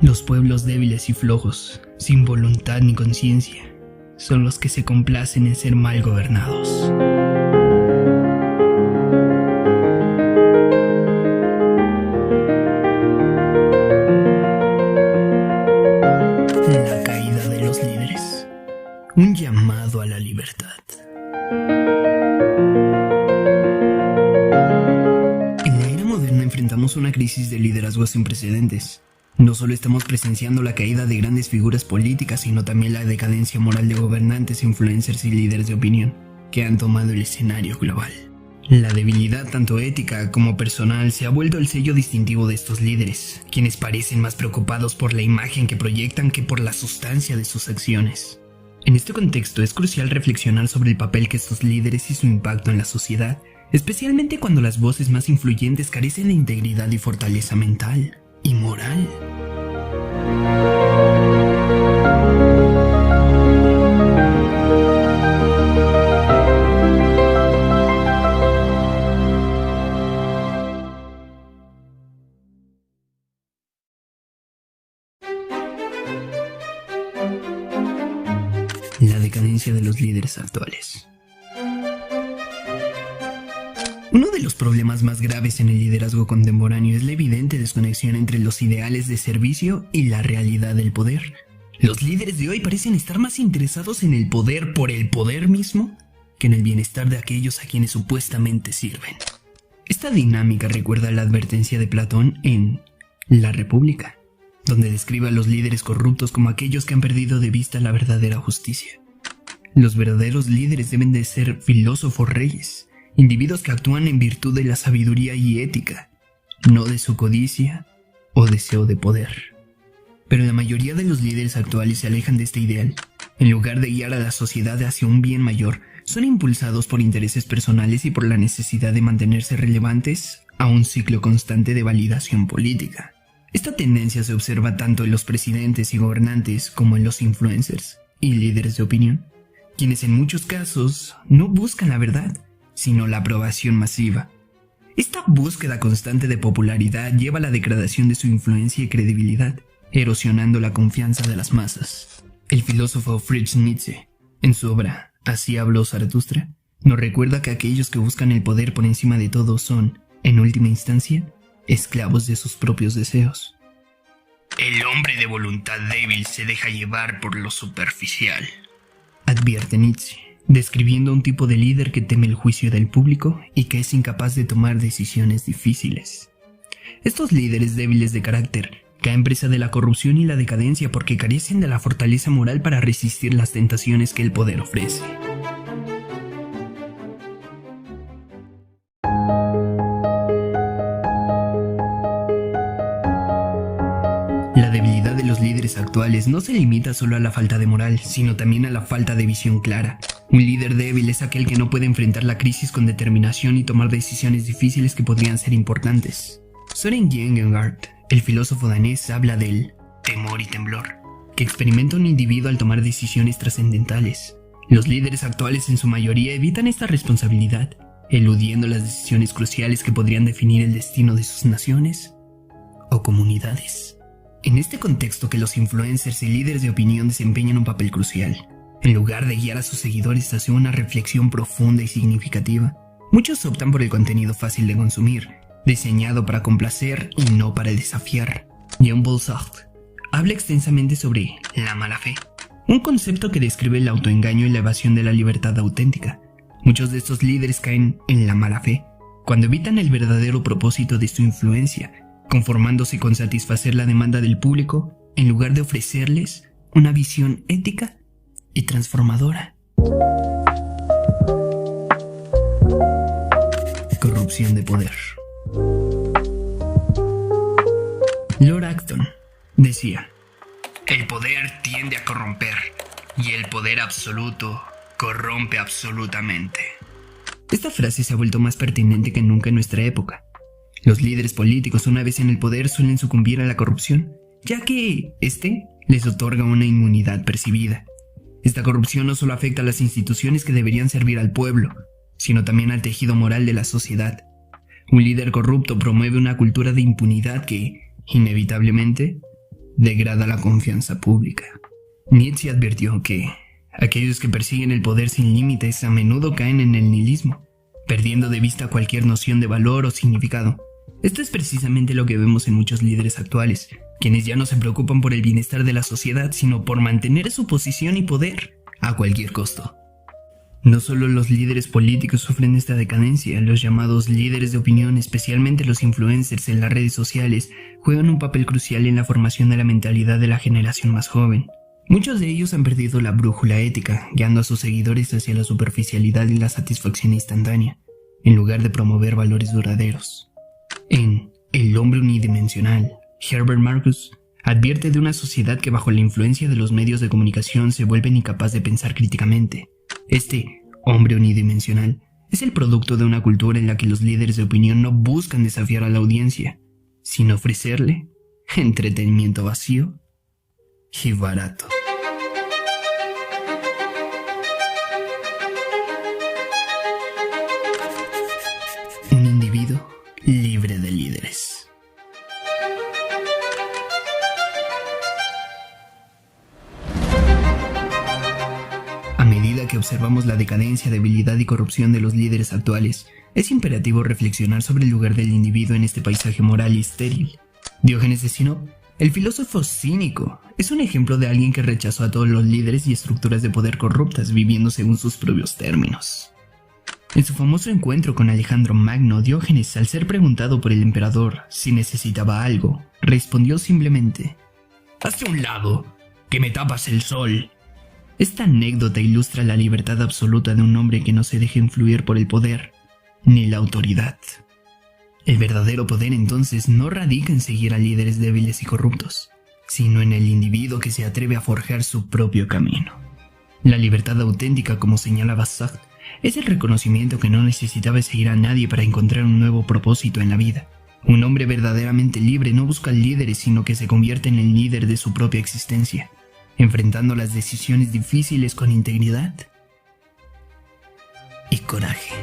Los pueblos débiles y flojos, sin voluntad ni conciencia, son los que se complacen en ser mal gobernados. La caída de los líderes. Un llamado a la libertad. En la era moderna enfrentamos una crisis de liderazgo sin precedentes. No solo estamos presenciando la caída de grandes figuras políticas, sino también la decadencia moral de gobernantes, influencers y líderes de opinión que han tomado el escenario global. La debilidad tanto ética como personal se ha vuelto el sello distintivo de estos líderes, quienes parecen más preocupados por la imagen que proyectan que por la sustancia de sus acciones. En este contexto es crucial reflexionar sobre el papel que estos líderes y su impacto en la sociedad, especialmente cuando las voces más influyentes carecen de integridad y fortaleza mental y moral. La decadencia de los líderes actuales. Uno de los problemas más graves en el liderazgo contemporáneo es la evidente desconexión entre los ideales de servicio y la realidad del poder. Los líderes de hoy parecen estar más interesados en el poder por el poder mismo que en el bienestar de aquellos a quienes supuestamente sirven. Esta dinámica recuerda la advertencia de Platón en La República, donde describe a los líderes corruptos como aquellos que han perdido de vista la verdadera justicia. Los verdaderos líderes deben de ser filósofos reyes, individuos que actúan en virtud de la sabiduría y ética, no de su codicia o deseo de poder. Pero la mayoría de los líderes actuales se alejan de este ideal. En lugar de guiar a la sociedad hacia un bien mayor, son impulsados por intereses personales y por la necesidad de mantenerse relevantes a un ciclo constante de validación política. Esta tendencia se observa tanto en los presidentes y gobernantes como en los influencers y líderes de opinión, quienes en muchos casos no buscan la verdad, sino la aprobación masiva. Esta búsqueda constante de popularidad lleva a la degradación de su influencia y credibilidad, erosionando la confianza de las masas. El filósofo Friedrich Nietzsche, en su obra Así habló Zaratustra, nos recuerda que aquellos que buscan el poder por encima de todo son, en última instancia, esclavos de sus propios deseos. El hombre de voluntad débil se deja llevar por lo superficial, advierte Nietzsche, describiendo a un tipo de líder que teme el juicio del público y que es incapaz de tomar decisiones difíciles. Estos líderes débiles de carácter caen presa de la corrupción y la decadencia porque carecen de la fortaleza moral para resistir las tentaciones que el poder ofrece. La debilidad de los líderes actuales no se limita solo a la falta de moral, sino también a la falta de visión clara. Un líder débil es aquel que no puede enfrentar la crisis con determinación y tomar decisiones difíciles que podrían ser importantes. Søren Kierkegaard, el filósofo danés, habla del temor y temblor que experimenta un individuo al tomar decisiones trascendentales. Los líderes actuales en su mayoría evitan esta responsabilidad, eludiendo las decisiones cruciales que podrían definir el destino de sus naciones o comunidades. En este contexto que los influencers y líderes de opinión desempeñan un papel crucial, en lugar de guiar a sus seguidores hacia una reflexión profunda y significativa, muchos optan por el contenido fácil de consumir, diseñado para complacer y no para desafiar. Jean-Paul Sartre habla extensamente sobre la mala fe, un concepto que describe el autoengaño y la evasión de la libertad auténtica. Muchos de estos líderes caen en la mala fe cuando evitan el verdadero propósito de su influencia, conformándose con satisfacer la demanda del público en lugar de ofrecerles una visión ética y transformadora. Corrupción de poder. Lord Acton decía: el poder tiende a corromper y el poder absoluto corrompe absolutamente. Esta frase se ha vuelto más pertinente que nunca en nuestra época. Los líderes políticos, una vez en el poder, suelen sucumbir a la corrupción, ya que este les otorga una inmunidad percibida. Esta corrupción no solo afecta a las instituciones que deberían servir al pueblo, sino también al tejido moral de la sociedad. Un líder corrupto promueve una cultura de impunidad que, inevitablemente, degrada la confianza pública. Nietzsche advirtió que aquellos que persiguen el poder sin límites a menudo caen en el nihilismo, perdiendo de vista cualquier noción de valor o significado. Esto es precisamente lo que vemos en muchos líderes actuales, quienes ya no se preocupan por el bienestar de la sociedad, sino por mantener su posición y poder a cualquier costo. No solo los líderes políticos sufren esta decadencia, los llamados líderes de opinión, especialmente los influencers en las redes sociales, juegan un papel crucial en la formación de la mentalidad de la generación más joven. Muchos de ellos han perdido la brújula ética, guiando a sus seguidores hacia la superficialidad y la satisfacción instantánea, en lugar de promover valores duraderos. En El hombre unidimensional, Herbert Marcuse advierte de una sociedad que bajo la influencia de los medios de comunicación se vuelve incapaz de pensar críticamente. Este hombre unidimensional es el producto de una cultura en la que los líderes de opinión no buscan desafiar a la audiencia, sino ofrecerle entretenimiento vacío y barato. Un individuo libre de líderes. A medida que observamos la decadencia, debilidad y corrupción de los líderes actuales, es imperativo reflexionar sobre el lugar del individuo en este paisaje moral y estéril. Diógenes de Sinope, el filósofo cínico, es un ejemplo de alguien que rechazó a todos los líderes y estructuras de poder corruptas, viviendo según sus propios términos. En su famoso encuentro con Alejandro Magno, Diógenes, al ser preguntado por el emperador si necesitaba algo, respondió simplemente: «Hazte a un lado, que me tapas el sol». Esta anécdota ilustra la libertad absoluta de un hombre que no se deja influir por el poder ni la autoridad. El verdadero poder entonces no radica en seguir a líderes débiles y corruptos, sino en el individuo que se atreve a forjar su propio camino. La libertad auténtica, como señalaba Sartre, es el reconocimiento que no necesitaba seguir a nadie para encontrar un nuevo propósito en la vida. Un hombre verdaderamente libre no busca líderes, sino que se convierte en el líder de su propia existencia, enfrentando las decisiones difíciles con integridad y coraje.